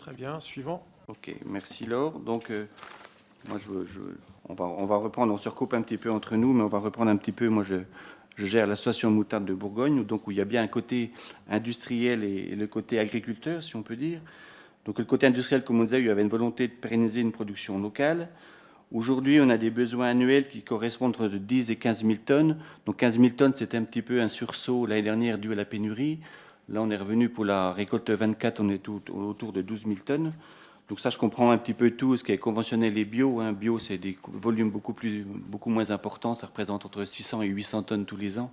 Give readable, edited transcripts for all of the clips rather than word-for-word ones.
Très bien, suivant. Ok, merci Laure. Donc, moi, on va reprendre, on se recoupe un petit peu entre nous, mais on va reprendre un petit peu. Moi, je gère l'association Moutarde de Bourgogne, donc où il y a bien un côté industriel et le côté agriculteur, si on peut dire. Donc, le côté industriel, comme on disait, il y avait une volonté de pérenniser une production locale. Aujourd'hui, on a des besoins annuels qui correspondent entre 10 et 15 000 tonnes. Donc 15 000 tonnes, c'était un petit peu un sursaut l'année dernière dû à la pénurie. Là, on est revenu pour la récolte 24, on est autour de 12 000 tonnes. Donc ça, je comprends un petit peu tout, ce qui est conventionnel et bio. Bio, c'est des volumes beaucoup moins importants. Ça représente entre 600 et 800 tonnes tous les ans.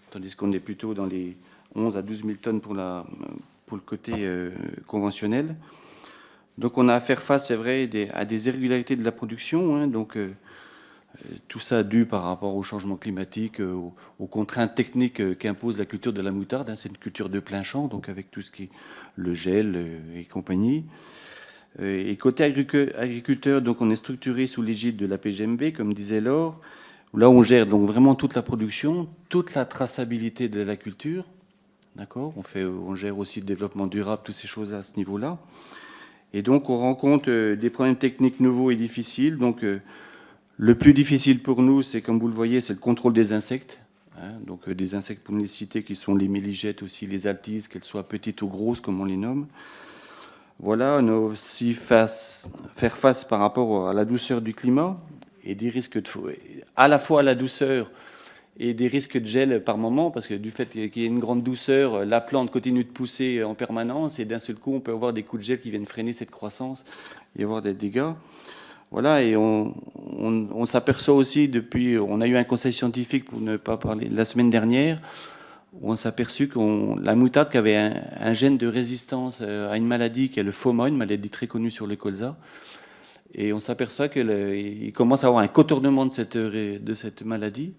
Tandis qu'on est plutôt dans les 11 à 12 000 tonnes pour le côté conventionnel. Donc on a à faire face, c'est vrai, à des irrégularités de la production. Donc tout ça dû par rapport au changement climatique, aux contraintes techniques qu'impose la culture de la moutarde. C'est une culture de plein champ, donc avec tout ce qui est le gel et compagnie. Et côté agriculteur, donc on est structuré sous l'égide de la PGMB, comme disait Laure. Là, on gère donc vraiment toute la production, toute la traçabilité de la culture. D'accord. On gère aussi le développement durable, toutes ces choses à ce niveau-là. Et donc, on rencontre des problèmes techniques nouveaux et difficiles. Donc, le plus difficile pour nous, c'est, comme vous le voyez, c'est le contrôle des insectes. Donc, des insectes, pour ne les citer, qui sont les méligètes aussi, les altises, qu'elles soient petites ou grosses, comme on les nomme. Voilà, on a aussi faire face par rapport à la douceur du climat et des risques à la fois à la douceur et des risques de gel par moment, parce que du fait qu'il y ait une grande douceur, la plante continue de pousser en permanence et d'un seul coup, on peut avoir des coups de gel qui viennent freiner cette croissance et avoir des dégâts. Voilà, et on s'aperçoit aussi depuis, on a eu un conseil scientifique, pour ne pas parler, la semaine dernière, où on s'est aperçu que la moutarde qui avait un gène de résistance à une maladie qui est le FOMA, une maladie très connue sur le colza. Et on s'aperçoit qu'il commence à avoir un contournement de cette maladie.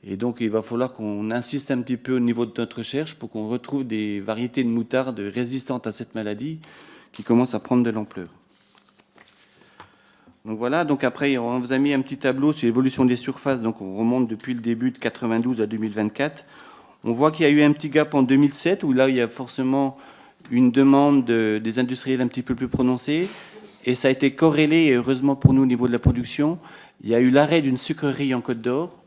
Et donc, il va falloir qu'on insiste un petit peu au niveau de notre recherche pour qu'on retrouve des variétés de moutarde résistantes à cette maladie qui commencent à prendre de l'ampleur. Donc voilà, donc après, on vous a mis un petit tableau sur l'évolution des surfaces. Donc on remonte depuis le début de 92 à 2024. On voit qu'il y a eu un petit gap en 2007, où là, il y a forcément une demande des industriels un petit peu plus prononcée. Et ça a été corrélé, et heureusement pour nous au niveau de la production, il y a eu l'arrêt d'une sucrerie en Côte d'Or.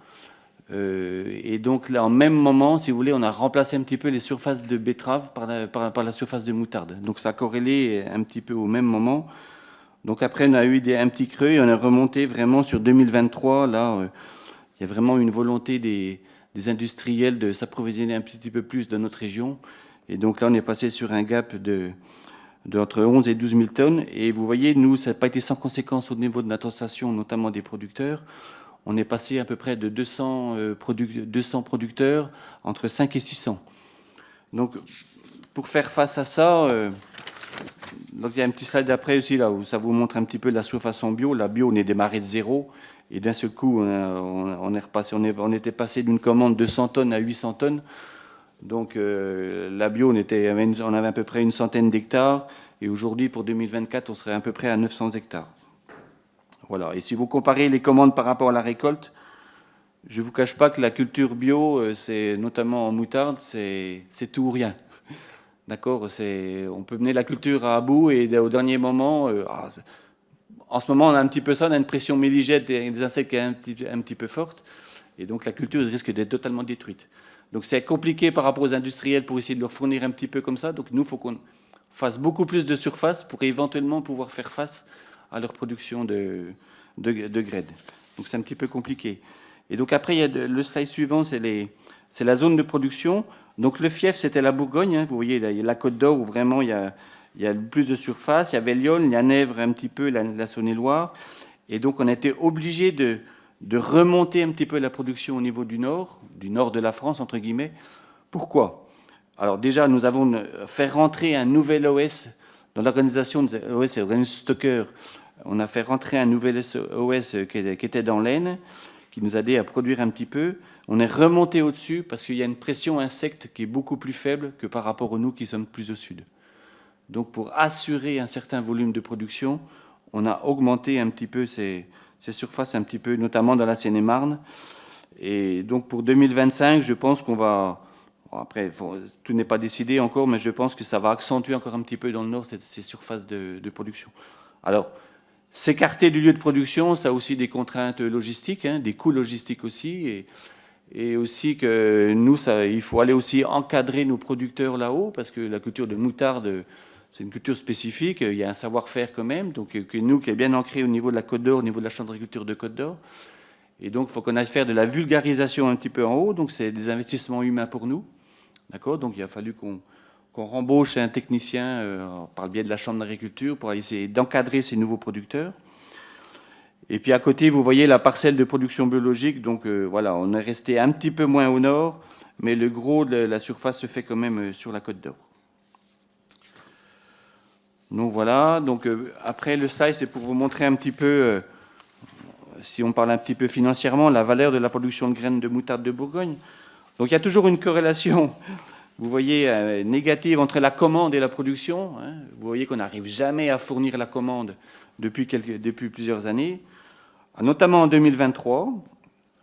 Et donc là, en même moment, si vous voulez, on a remplacé un petit peu les surfaces de betterave par la surface de moutarde. Donc ça a corrélé un petit peu au même moment. Donc après, on a eu un petit creux et on est remonté vraiment sur 2023. Là, il y a vraiment une volonté des industriels de s'approvisionner un petit peu plus dans notre région. Et donc là, on est passé sur un gap entre 11 et 12 000 tonnes. Et vous voyez, nous, ça n'a pas été sans conséquence au niveau de notre association, notamment des producteurs. On est passé à peu près de 200 producteurs, entre 5 et 600. Donc, pour faire face à ça, donc il y a un petit slide d'après aussi, là, où ça vous montre un petit peu la surface en bio. La bio, on est démarré de zéro. Et d'un seul coup, on était passé d'une commande de 100 tonnes à 800 tonnes. Donc, la bio, on avait à peu près une centaine d'hectares. Et aujourd'hui, pour 2024, on serait à peu près à 900 hectares. Voilà. Et si vous comparez les commandes par rapport à la récolte, je ne vous cache pas que la culture bio, c'est notamment en moutarde, c'est tout ou rien. D'accord. On peut mener la culture à bout et au dernier moment, en ce moment, on a un petit peu ça, on a une pression méligète des insectes qui est un petit peu forte. Et donc la culture risque d'être totalement détruite. Donc c'est compliqué par rapport aux industriels pour essayer de leur fournir un petit peu comme ça. Donc nous, il faut qu'on fasse beaucoup plus de surface pour éventuellement pouvoir faire face à leur production de grêle. Donc c'est un petit peu compliqué. Et donc après, il y a le slide suivant, c'est la zone de production. Donc le fief, c'était la Bourgogne. Vous voyez, il y a la Côte d'Or où vraiment il y a plus de surface. Il y avait Lyon, il y a Nèvres un petit peu, la Saône-et-Loire. Et donc on a été obligé de remonter un petit peu la production au niveau du nord de la France, entre guillemets. Pourquoi? Alors déjà, nous avons fait rentrer un nouvel OS dans l'organisation de OS, c'est l'organisme Stocker. On a fait rentrer un nouvel OS qui était dans l'Aisne, qui nous a aidé à produire un petit peu. On est remonté au-dessus parce qu'il y a une pression insecte qui est beaucoup plus faible que par rapport à nous qui sommes plus au sud. Donc pour assurer un certain volume de production, on a augmenté un petit peu ces surfaces, un petit peu, notamment dans la Seine-et-Marne. Et donc pour 2025, je pense qu'on va après, tout n'est pas décidé encore, mais je pense que ça va accentuer encore un petit peu dans le nord ces surfaces de production. Alors, s'écarter du lieu de production, ça a aussi des contraintes logistiques, hein, des coûts logistiques aussi, et aussi que nous, il faut aller aussi encadrer nos producteurs là-haut, parce que la culture de moutarde, c'est une culture spécifique, il y a un savoir-faire quand même, donc que nous, qui est bien ancré au niveau de la Côte d'Or, au niveau de la Chambre d'agriculture de Côte d'Or. Et donc, il faut qu'on aille faire de la vulgarisation un petit peu en haut, donc c'est des investissements humains pour nous. D'accord. Donc, il a fallu qu'on rembauche un technicien par le biais de la Chambre d'agriculture pour essayer d'encadrer ces nouveaux producteurs. Et puis à côté, vous voyez la parcelle de production biologique. Donc voilà, on est resté un petit peu moins au nord, mais le gros de la surface se fait quand même sur la Côte d'Or. Donc voilà. Donc après le slide, c'est pour vous montrer un petit peu, si on parle un petit peu financièrement, la valeur de la production de graines de moutarde de Bourgogne. Donc il y a toujours une corrélation, vous voyez, négative entre la commande et la production. Hein. Vous voyez qu'on n'arrive jamais à fournir la commande depuis plusieurs années, notamment en 2023.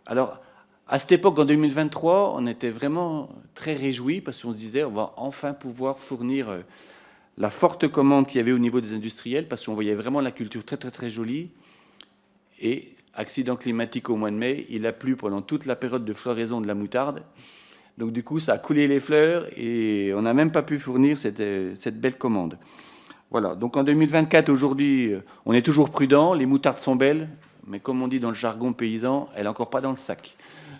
Alors, à cette époque, en 2023, on était vraiment très réjouis parce qu'on se disait on va enfin pouvoir fournir la forte commande qu'il y avait au niveau des industriels, parce qu'on voyait vraiment la culture très, très, très jolie. Et accident climatique au mois de mai, il a plu pendant toute la période de floraison de la moutarde. Donc du coup, ça a coulé les fleurs et on n'a même pas pu fournir cette belle commande. Voilà, donc en 2024, aujourd'hui, on est toujours prudent, les moutardes sont belles, mais comme on dit dans le jargon paysan, elle n'est encore pas dans le sac.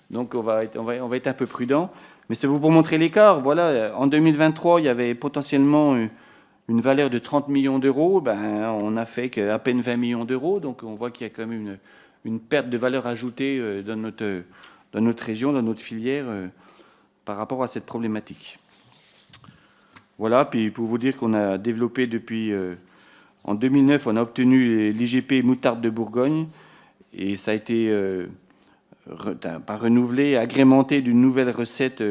Donc on va être un peu prudent. Mais c'est pour montrer l'écart. Voilà, en 2023, il y avait potentiellement une valeur de 30 millions d'euros. Ben, on n'a fait qu'à peine 20 millions d'euros. Donc on voit qu'il y a quand même une perte de valeur ajoutée dans notre région, dans notre filière, par rapport à cette problématique. Voilà, puis pour vous dire qu'on a développé depuis... en 2009, on a obtenu l'IGP moutarde de Bourgogne, et ça a été renouvelé, agrémenté d'une nouvelle recette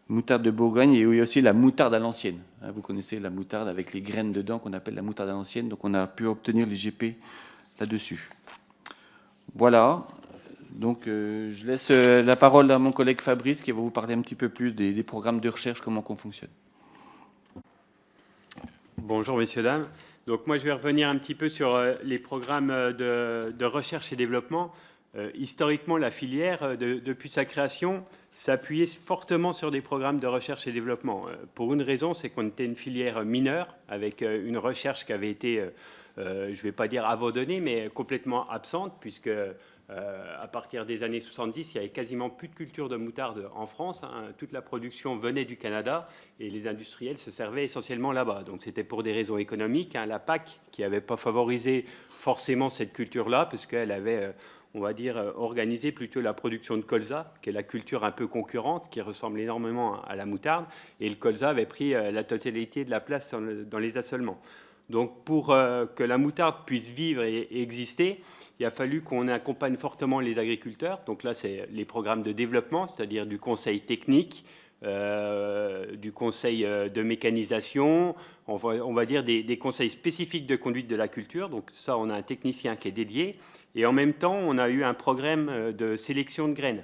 moutarde de Bourgogne, et aussi la moutarde à l'ancienne. Vous connaissez la moutarde avec les graines dedans qu'on appelle la moutarde à l'ancienne, donc on a pu obtenir l'IGP là-dessus. Voilà, donc je laisse la parole à mon collègue Fabrice qui va vous parler un petit peu plus des programmes de recherche, comment qu'on fonctionne. Bonjour messieurs, dames. Donc moi je vais revenir un petit peu sur les programmes de recherche et développement. Historiquement, la filière, depuis sa création, s'appuyait fortement sur des programmes de recherche et développement. Pour une raison, c'est qu'on était une filière mineure, avec une recherche qui avait été, je ne vais pas dire abandonnée, mais complètement absente, puisque à partir des années 70, il n'y avait quasiment plus de culture de moutarde en France. Hein. Toute la production venait du Canada et les industriels se servaient essentiellement là-bas. Donc c'était pour des raisons économiques. Hein. La PAC qui n'avait pas favorisé forcément cette culture-là, parce qu'elle avait... on va dire, organisé plutôt la production de colza, qui est la culture un peu concurrente, qui ressemble énormément à la moutarde, et le colza avait pris la totalité de la place dans les assolements. Donc pour que la moutarde puisse vivre et exister, il a fallu qu'on accompagne fortement les agriculteurs. Donc là, c'est les programmes de développement, c'est-à-dire du conseil technique, du conseil de mécanisation, on va dire des conseils spécifiques de conduite de la culture. Donc ça, on a un technicien qui est dédié. Et en même temps, on a eu un programme de sélection de graines,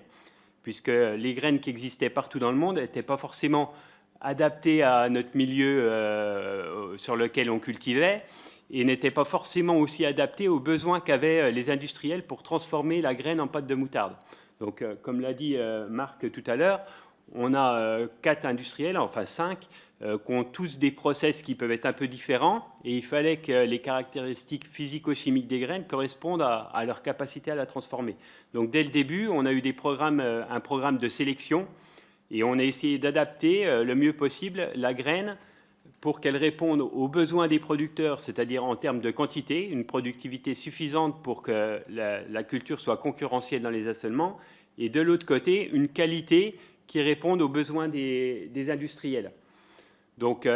puisque les graines qui existaient partout dans le monde n'étaient pas forcément adaptées à notre milieu sur lequel on cultivait, et n'étaient pas forcément aussi adaptées aux besoins qu'avaient les industriels pour transformer la graine en pâte de moutarde. Donc, comme l'a dit Marc tout à l'heure, on a 4 industriels, enfin 5, qui ont tous des process qui peuvent être un peu différents, et il fallait que les caractéristiques physico-chimiques des graines correspondent à leur capacité à la transformer. Donc dès le début, on a eu un programme de sélection, et on a essayé d'adapter le mieux possible la graine pour qu'elle réponde aux besoins des producteurs, c'est-à-dire en termes de quantité, une productivité suffisante pour que la culture soit concurrentielle dans les assolements, et de l'autre côté, une qualité qui réponde aux besoins des industriels. Donc,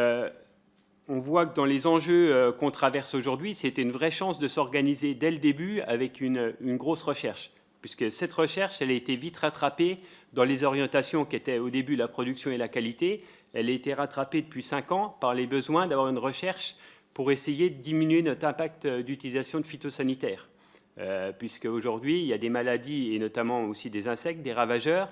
on voit que dans les enjeux qu'on traverse aujourd'hui, c'était une vraie chance de s'organiser dès le début avec une grosse recherche, puisque cette recherche, elle a été vite rattrapée dans les orientations qui étaient au début la production et la qualité. Elle a été rattrapée depuis 5 ans par les besoins d'avoir une recherche pour essayer de diminuer notre impact d'utilisation de phytosanitaires. Puisque aujourd'hui, il y a des maladies, et notamment aussi des insectes, des ravageurs,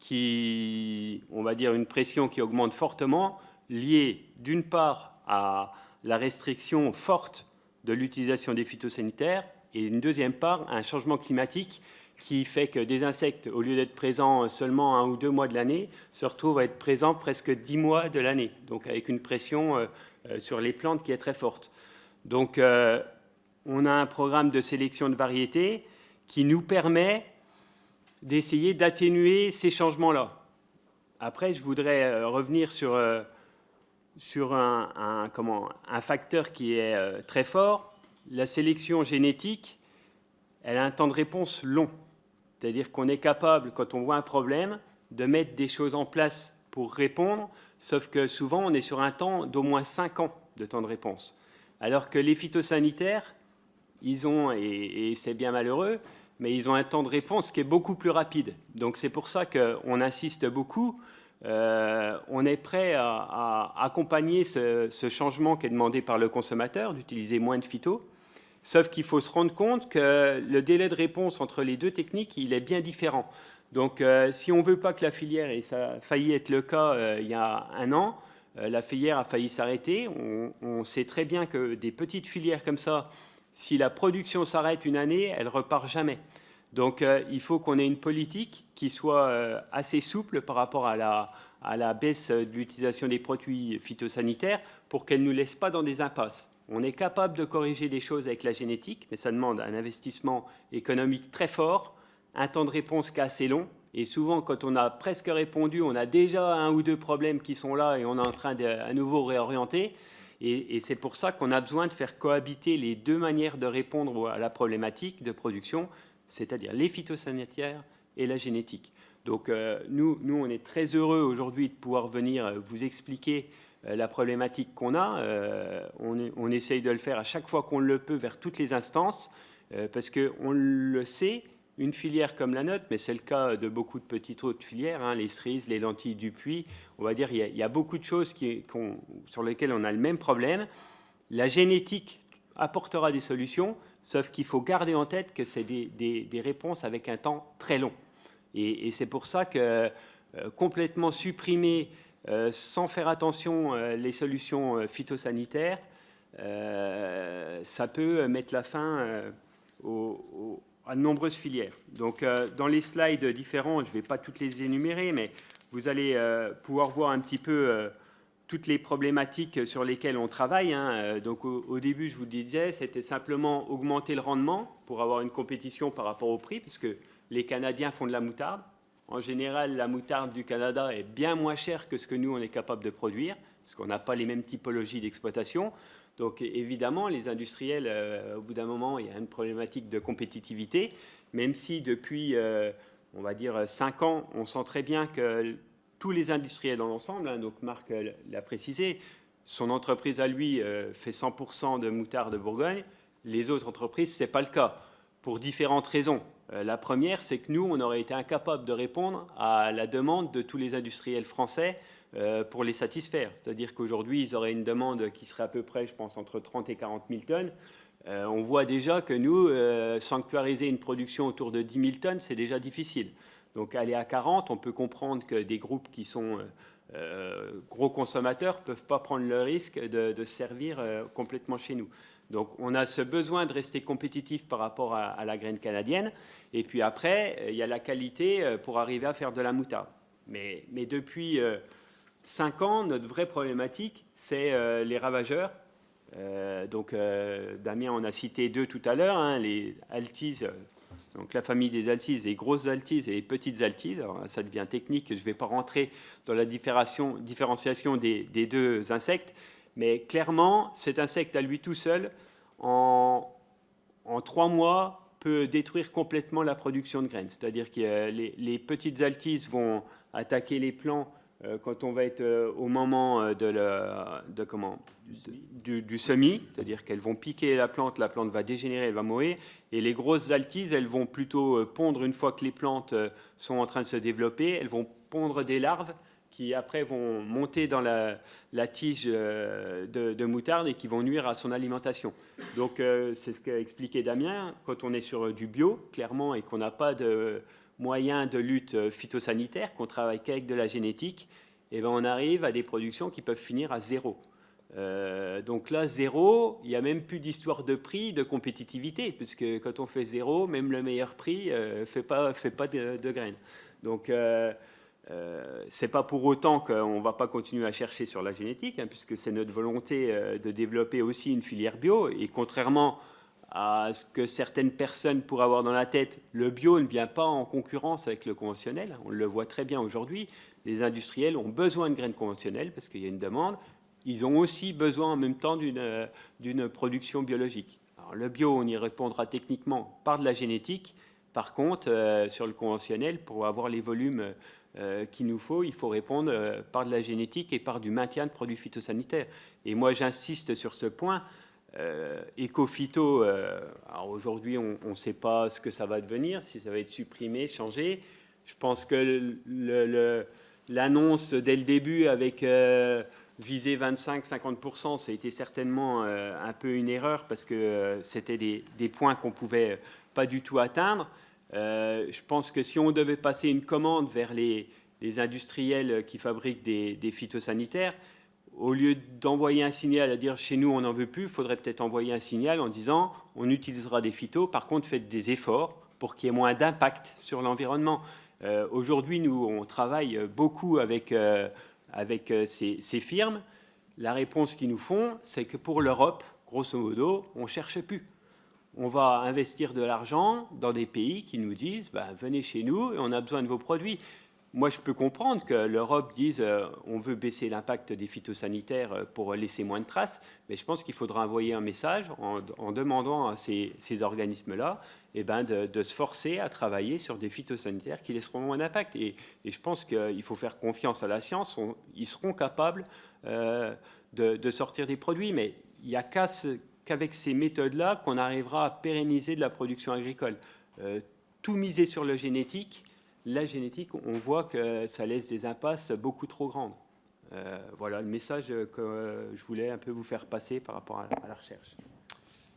on va dire une pression qui augmente fortement, liée d'une part à la restriction forte de l'utilisation des phytosanitaires et une deuxième part à un changement climatique qui fait que des insectes, au lieu d'être présents seulement 1 ou 2 mois de l'année, se retrouvent à être présents presque 10 mois de l'année, donc avec une pression sur les plantes qui est très forte. Donc on a un programme de sélection de variétés qui nous permet d'essayer d'atténuer ces changements-là. Après, je voudrais revenir sur un facteur qui est très fort. La sélection génétique, elle a un temps de réponse long. C'est-à-dire qu'on est capable, quand on voit un problème, de mettre des choses en place pour répondre, sauf que souvent, on est sur un temps d'au moins 5 ans de temps de réponse. Alors que les phytosanitaires, ils ont, et c'est bien malheureux, mais ils ont un temps de réponse qui est beaucoup plus rapide. Donc c'est pour ça qu'on insiste beaucoup. On est prêt à accompagner ce changement qui est demandé par le consommateur, d'utiliser moins de phyto. Sauf qu'il faut se rendre compte que le délai de réponse entre les deux techniques, il est bien différent. Donc si on ne veut pas que la filière, et ça a failli être le cas il y a 1 an, la filière a failli s'arrêter. On sait très bien que des petites filières comme ça, si la production s'arrête une année, elle ne repart jamais. Donc il faut qu'on ait une politique qui soit assez souple par rapport à la baisse de l'utilisation des produits phytosanitaires pour qu'elle ne nous laisse pas dans des impasses. On est capable de corriger des choses avec la génétique, mais ça demande un investissement économique très fort, un temps de réponse qui est assez long. Et souvent, quand on a presque répondu, on a déjà 1 ou 2 problèmes qui sont là et on est en train de à nouveau réorienter. Et c'est pour ça qu'on a besoin de faire cohabiter les deux manières de répondre à la problématique de production, c'est-à-dire les phytosanitaires et la génétique. Donc nous, on est très heureux aujourd'hui de pouvoir venir vous expliquer la problématique qu'on a. On essaye de le faire à chaque fois qu'on le peut vers toutes les instances, parce qu'on le sait, une filière comme la nôtre, mais c'est le cas de beaucoup de petites autres filières, hein, les cerises, les lentilles du puits, on va dire il y a beaucoup de choses sur lesquelles on a le même problème. La génétique apportera des solutions, sauf qu'il faut garder en tête que c'est des réponses avec un temps très long. Et c'est pour ça que complètement supprimer sans faire attention les solutions phytosanitaires, ça peut mettre la fin à de nombreuses filières. Donc dans les slides différents, je ne vais pas toutes les énumérer, mais vous allez pouvoir voir un petit peu toutes les problématiques sur lesquelles on travaille. Hein. Donc au début, je vous disais, c'était simplement augmenter le rendement pour avoir une compétition par rapport au prix, puisque les Canadiens font de la moutarde. En général, la moutarde du Canada est bien moins chère que ce que nous, on est capable de produire, parce qu'on n'a pas les mêmes typologies d'exploitation. Donc évidemment, les industriels, au bout d'un moment, il y a une problématique de compétitivité, même si depuis, on va dire, 5 ans, on sent très bien que tous les industriels dans l'ensemble, hein, donc Marc l'a précisé, son entreprise à lui fait 100% de moutarde de Bourgogne, les autres entreprises, ce n'est pas le cas, pour différentes raisons. La première, c'est que nous, on aurait été incapable de répondre à la demande de tous les industriels français pour les satisfaire. C'est-à-dire qu'aujourd'hui, ils auraient une demande qui serait à peu près, je pense, entre 30 et 40 000 tonnes. On voit déjà que nous, sanctuariser une production autour de 10 000 tonnes, c'est déjà difficile. Donc aller à 40, on peut comprendre que des groupes qui sont gros consommateurs ne peuvent pas prendre le risque de se servir complètement chez nous. Donc on a ce besoin de rester compétitif par rapport à la graine canadienne. Et puis après, il y a la qualité pour arriver à faire de la moutarde. Mais depuis 5 ans, notre vraie problématique, c'est les ravageurs. Damien en a cité 2 tout à l'heure, hein, les altises, donc la famille des altises, les grosses altises et les petites altises. Alors, ça devient technique, je ne vais pas rentrer dans la différenciation des 2 insectes, mais clairement, cet insecte à lui tout seul, en 3 mois, peut détruire complètement la production de graines. C'est-à-dire que les petites altises vont attaquer les plants quand on va être au moment du semis, c'est-à-dire qu'elles vont piquer la plante va dégénérer, elle va mourir, et les grosses altises, elles vont plutôt pondre une fois que les plantes sont en train de se développer, elles vont pondre des larves qui après vont monter dans la tige de moutarde et qui vont nuire à son alimentation. Donc c'est ce qu'a expliqué Damien, quand on est sur du bio, clairement, et qu'on n'a pas moyens de lutte phytosanitaire, qu'on travaille qu'avec de la génétique, et ben on arrive à des productions qui peuvent finir à zéro. Donc là, zéro, il n'y a même plus d'histoire de prix, de compétitivité, puisque quand on fait zéro, même le meilleur prix ne fait pas de graines. Donc, c'est pas pour autant qu'on ne va pas continuer à chercher sur la génétique, hein, puisque c'est notre volonté de développer aussi une filière bio. Et contrairement à ce que certaines personnes pourraient avoir dans la tête, le bio ne vient pas en concurrence avec le conventionnel. On le voit très bien aujourd'hui. Les industriels ont besoin de graines conventionnelles parce qu'il y a une demande. Ils ont aussi besoin en même temps d'une production biologique. Alors, le bio, on y répondra techniquement par de la génétique. Par contre, sur le conventionnel, pour avoir les volumes qu'il nous faut, il faut répondre par de la génétique et par du maintien de produits phytosanitaires. Et moi, j'insiste sur ce point. Éco-phyto, alors aujourd'hui, on ne sait pas ce que ça va devenir, si ça va être supprimé, changé. Je pense que l'annonce dès le début avec viser 25-50%, ça a été certainement un peu une erreur parce que c'était des points qu'on ne pouvait pas du tout atteindre. Je pense que si on devait passer une commande vers les industriels qui fabriquent des phytosanitaires, au lieu d'envoyer un signal à dire chez nous on n'en veut plus, il faudrait peut-être envoyer un signal en disant on utilisera des phytos, par contre faites des efforts pour qu'il y ait moins d'impact sur l'environnement. Aujourd'hui, nous, on travaille beaucoup avec ces firmes. La réponse qu'ils nous font, c'est que pour l'Europe, grosso modo, on ne cherche plus. On va investir de l'argent dans des pays qui nous disent venez chez nous et on a besoin de vos produits. Moi, je peux comprendre que l'Europe dise on veut baisser l'impact des phytosanitaires pour laisser moins de traces, mais je pense qu'il faudra envoyer un message en demandant à ces organismes-là de se forcer à travailler sur des phytosanitaires qui laisseront moins d'impact. Et je pense qu'il faut faire confiance à la science. Ils seront capables de sortir des produits, mais il n'y a qu'avec ces méthodes-là qu'on arrivera à pérenniser de la production agricole. Tout miser sur le génétique, la génétique, on voit que ça laisse des impasses beaucoup trop grandes. Voilà le message que je voulais un peu vous faire passer par rapport à la recherche.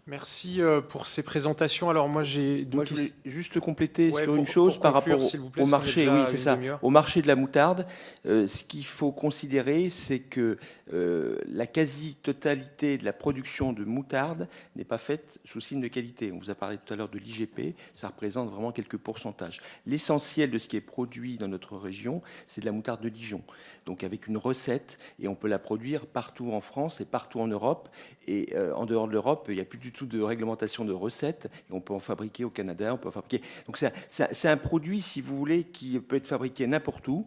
Merci pour ces présentations. Alors moi, je voulais juste compléter Ouais, sur une chose par conclure, rapport s'il vous plaît, au parce qu'on est marché. déjà Oui, à c'est une ça. demi-heure. Au marché de la moutarde, ce qu'il faut considérer, c'est que la quasi-totalité de la production de moutarde n'est pas faite sous signe de qualité. On vous a parlé tout à l'heure de l'IGP, ça représente vraiment quelques pourcentages. L'essentiel de ce qui est produit dans notre région, c'est de la moutarde de Dijon. Donc avec une recette, et on peut la produire partout en France et partout en Europe. Et en dehors de l'Europe, il n'y a plus du tout de réglementation de recettes. Et on peut en fabriquer au Canada, on peut en fabriquer. Donc c'est un produit, si vous voulez, qui peut être fabriqué n'importe où.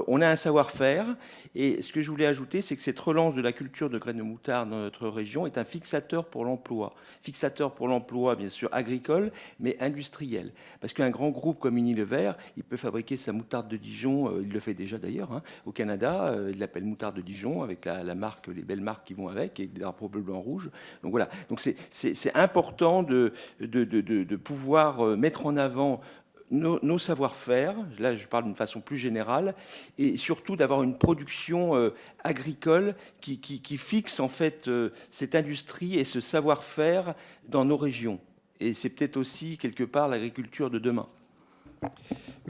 On a un savoir-faire. Et ce que je voulais ajouter, c'est que cette relance de la culture de graines de moutarde dans notre région est un fixateur pour l'emploi. Fixateur pour l'emploi, bien sûr, agricole, mais industriel. Parce qu'un grand groupe comme Unilever, il peut fabriquer sa moutarde de Dijon, il le fait déjà d'ailleurs, hein, au Canada, il l'appelle moutarde de Dijon, avec la marque, les belles marques qui vont avec, et des drapeaux bleu, blanc, rouge. Donc voilà, donc c'est important de pouvoir mettre en avant nos savoir-faire, là je parle d'une façon plus générale, et surtout d'avoir une production agricole qui fixe en fait cette industrie et ce savoir-faire dans nos régions. Et c'est peut-être aussi quelque part l'agriculture de demain.